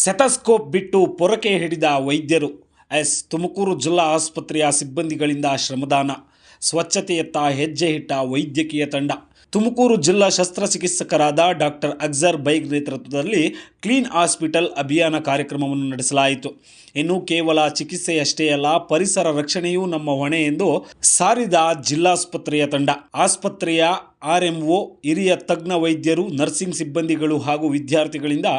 ಸೆಟಸ್ಕೋಪ್ ಬಿಟ್ಟು ಪೊರಕೆ ಹಿಡಿದ ವೈದ್ಯರು. ತುಮಕೂರು ಜಿಲ್ಲಾ ಆಸ್ಪತ್ರೆಯ ಸಿಬ್ಬಂದಿಗಳಿಂದ ಶ್ರಮದಾನ. ಸ್ವಚ್ಛತೆಯತ್ತ ಹೆಜ್ಜೆ ಇಟ್ಟ ವೈದ್ಯಕೀಯ ತಂಡ. ತುಮಕೂರು ಜಿಲ್ಲಾ ಶಸ್ತ್ರಚಿಕಿತ್ಸಕರಾದ ಡಾಕ್ಟರ್ ಅಕ್ಸರ್ ಬೈಗ್ ನೇತೃತ್ವದಲ್ಲಿ ಕ್ಲೀನ್ ಹಾಸ್ಪಿಟಲ್ ಅಭಿಯಾನ ಕಾರ್ಯಕ್ರಮವನ್ನು ನಡೆಸಲಾಯಿತು. ಇನ್ನು ಕೇವಲ ಚಿಕಿತ್ಸೆಯಷ್ಟೇ ಅಲ್ಲ, ಪರಿಸರ ರಕ್ಷಣೆಯೂ ನಮ್ಮ ಹೊಣೆ ಎಂದು ಸಾರಿದ ಜಿಲ್ಲಾಸ್ಪತ್ರೆಯ ತಂಡ. ಆಸ್ಪತ್ರೆಯ RMO, ಹಿರಿಯ ತಜ್ಞ ವೈದ್ಯರು, ನರ್ಸಿಂಗ್ ಸಿಬ್ಬಂದಿಗಳು ಹಾಗೂ ವಿದ್ಯಾರ್ಥಿಗಳಿಂದ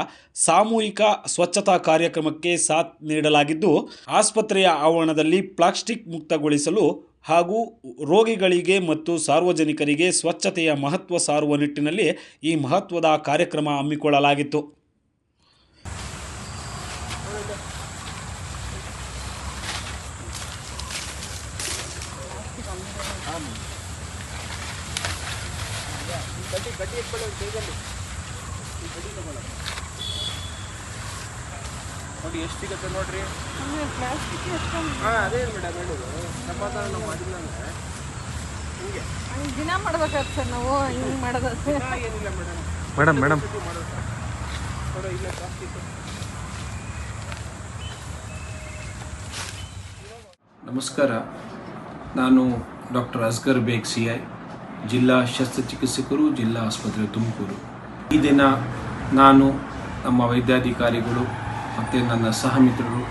ಸಾಮೂಹಿಕ ಸ್ವಚ್ಛತಾ ಕಾರ್ಯಕ್ರಮಕ್ಕೆ ಸಾಥ್ ನೀಡಲಾಗಿದ್ದು, ಆಸ್ಪತ್ರೆಯ ಆವರಣದಲ್ಲಿ ಪ್ಲಾಸ್ಟಿಕ್ ಮುಕ್ತಗೊಳಿಸಲು ಹಾಗೂ ರೋಗಿಗಳಿಗೆ ಮತ್ತು ಸಾರ್ವಜನಿಕರಿಗೆ ಸ್ವಚ್ಛತೆಯ ಮಹತ್ವ ಸಾರುವ ನಿಟ್ಟಿನಲ್ಲಿ ಈ ಮಹತ್ವದ ಕಾರ್ಯಕ್ರಮ ಹಮ್ಮಿಕೊಳ್ಳಲಾಗಿತ್ತು. ನೋಡಿ ಎಷ್ಟು ಸಿಗುತ್ತೆ ನೋಡ್ರಿ. ಅದೇ ಮೇಡಮ್ ಹೇಳೋದು, ಸಮಾಧಾನ ಮಾಡಿಲ್ಲ ಅಂದರೆ ಹಿಂಗೆ ದಿನ ಮಾಡ್ಬೇಕಾಗ್ತದೆ ಸರ್. ನಾವು ಹಿಂಗೆ ಮಾಡೋದು ಏನಿಲ್ಲ ಮೇಡಮ್ ಮಾಡೋದು ನೋಡೋ ಇಲ್ಲ ಪ್ಲಾಸ್ಟಿಕ್. ನಮಸ್ಕಾರ, ನಾನು ಡಾಕ್ಟರ್ ಅಸ್ಗರ್ ಬೇಗ್ CI, ಜಿಲ್ಲಾ ಶಸ್ತ್ರಚಿಕಿತ್ಸಕರು, ಜಿಲ್ಲಾ ಆಸ್ಪತ್ರೆ ತುಮಕೂರು. ಈ ದಿನ ನಾನು ನಮ್ಮ ವೈದ್ಯಾಧಿಕಾರಿಗಳು ಮತ್ತು ನನ್ನ ಸಹಮಿತ್ರರು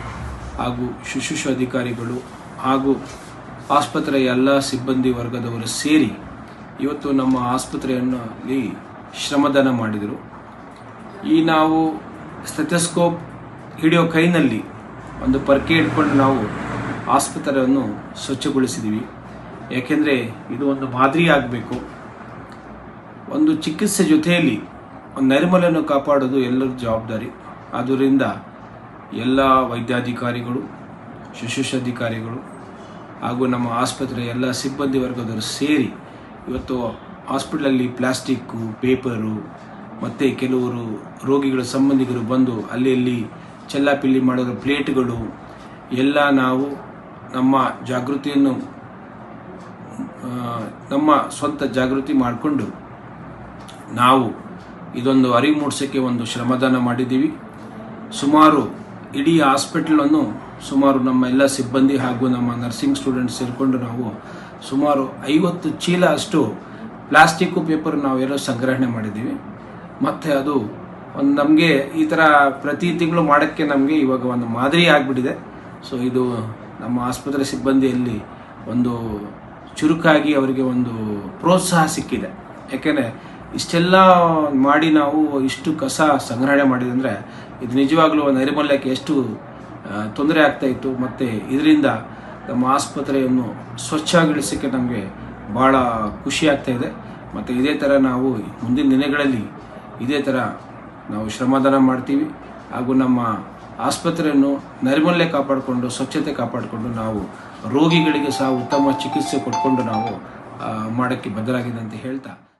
ಹಾಗೂ ಶುಶ್ರೂಷಾ ಅಧಿಕಾರಿಗಳು ಹಾಗೂ ಆಸ್ಪತ್ರೆಯ ಎಲ್ಲ ಸಿಬ್ಬಂದಿ ವರ್ಗದವರು ಸೇರಿ ಇವತ್ತು ನಮ್ಮ ಆಸ್ಪತ್ರೆಯಲ್ಲಿ ಶ್ರಮದಾನ ಮಾಡಿದರು. ನಾವು ಸ್ಟೆಥೋಸ್ಕೋಪ್ ಹಿಡಿಯೋ ಕೈನಲ್ಲಿ ಒಂದು ಪರ್ಕೆ ಇಟ್ಕೊಂಡು ನಾವು ಆಸ್ಪತ್ರೆಯನ್ನು ಸ್ವಚ್ಛಗೊಳಿಸಿದ್ದೀವಿ. ಯಾಕೆಂದರೆ ಇದು ಒಂದು ಮಾದರಿ ಆಗಬೇಕು. ಒಂದು ಚಿಕಿತ್ಸೆ ಜೊತೆಯಲ್ಲಿ ಒಂದು ನೈರ್ಮಲ್ಯವನ್ನು ಕಾಪಾಡೋದು ಎಲ್ಲರ ಜವಾಬ್ದಾರಿ. ಆದ್ದರಿಂದ ಎಲ್ಲ ವೈದ್ಯಾಧಿಕಾರಿಗಳು, ಶುಶ್ರೂಷಾಧಿಕಾರಿಗಳು ಹಾಗೂ ನಮ್ಮ ಆಸ್ಪತ್ರೆಯ ಎಲ್ಲ ಸಿಬ್ಬಂದಿ ವರ್ಗದವರು ಸೇರಿ ಇವತ್ತು ಹಾಸ್ಪಿಟಲಲ್ಲಿ ಪ್ಲಾಸ್ಟಿಕ್ಕು, ಪೇಪರು ಮತ್ತು ಕೆಲವರು ರೋಗಿಗಳ ಸಂಬಂಧಿಕರು ಬಂದು ಅಲ್ಲಿ ಚೆಲ್ಲಾಪಿಲ್ಲಿ ಮಾಡೋದ್ರ ಪ್ಲೇಟ್ಗಳು ಎಲ್ಲ ನಾವು ನಮ್ಮ ಜಾಗೃತಿಯನ್ನು ನಮ್ಮ ಸ್ವಂತ ಜಾಗೃತಿ ಮಾಡಿಕೊಂಡು ನಾವು ಇದೊಂದು ಅರಿವು ಮೂಡಿಸೋಕ್ಕೆ ಒಂದು ಶ್ರಮದಾನ ಮಾಡಿದ್ದೀವಿ. ಸುಮಾರು ಇಡೀ ಹಾಸ್ಪಿಟಲನ್ನು ಸುಮಾರು ನಮ್ಮ ಎಲ್ಲ ಸಿಬ್ಬಂದಿ ಹಾಗೂ ನಮ್ಮ ನರ್ಸಿಂಗ್ ಸ್ಟೂಡೆಂಟ್ಸ್ ಸೇರಿಕೊಂಡು ನಾವು ಸುಮಾರು 50 ಚೀಲ ಅಷ್ಟು ಪ್ಲಾಸ್ಟಿಕ್ಕು, ಪೇಪರ್ ನಾವೆಲ್ಲೋ ಸಂಗ್ರಹಣೆ ಮಾಡಿದ್ದೀವಿ. ಮತ್ತು ಅದು ಒಂದು ನಮಗೆ ಈ ಥರ ಪ್ರತಿ ತಿಂಗಳು ಮಾಡೋಕ್ಕೆ ನಮಗೆ ಇವಾಗ ಒಂದು ಮಾದರಿ ಆಗಿಬಿಟ್ಟಿದೆ. ಸೊ ಇದು ನಮ್ಮ ಆಸ್ಪತ್ರೆ ಸಿಬ್ಬಂದಿಯಲ್ಲಿ ಒಂದು ಚುರುಕಾಗಿ ಅವರಿಗೆ ಒಂದು ಪ್ರೋತ್ಸಾಹ ಸಿಕ್ಕಿದೆ. ಯಾಕೆಂದರೆ ಇಷ್ಟೆಲ್ಲ ಮಾಡಿ ನಾವು ಇಷ್ಟು ಕಸ ಸಂಗ್ರಹಣೆ ಮಾಡಿದಂದರೆ ಇದು ನಿಜವಾಗ್ಲೂ ನೈರ್ಮಲ್ಯಕ್ಕೆ ಎಷ್ಟು ತೊಂದರೆ ಆಗ್ತಾಯಿತ್ತು. ಮತ್ತು ಇದರಿಂದ ನಮ್ಮ ಆಸ್ಪತ್ರೆಯನ್ನು ಸ್ವಚ್ಛಗೊಳಿಸೋಕ್ಕೆ ನಮಗೆ ಭಾಳ ಖುಷಿ ಆಗ್ತಾಯಿದೆ. ಮತ್ತು ಇದೇ ಥರ ನಾವು ಮುಂದಿನ ದಿನಗಳಲ್ಲಿ ಇದೇ ಥರ ನಾವು ಶ್ರಮದಾನ ಮಾಡ್ತೀವಿ. ಹಾಗೂ ನಮ್ಮ ಆಸ್ಪತ್ರೆಯನ್ನು ನೈರ್ಮಲ್ಯ ಕಾಪಾಡಿಕೊಂಡು, ಸ್ವಚ್ಛತೆ ಕಾಪಾಡಿಕೊಂಡು ನಾವು ರೋಗಿಗಳಿಗೆ ಸಹ ಉತ್ತಮ ಚಿಕಿತ್ಸೆ ಕೊಟ್ಕೊಂಡು ನಾವು ಮಾಡೋಕ್ಕೆ ಬದ್ಧರಾಗಿದೆ ಅಂತ ಹೇಳ್ತಾ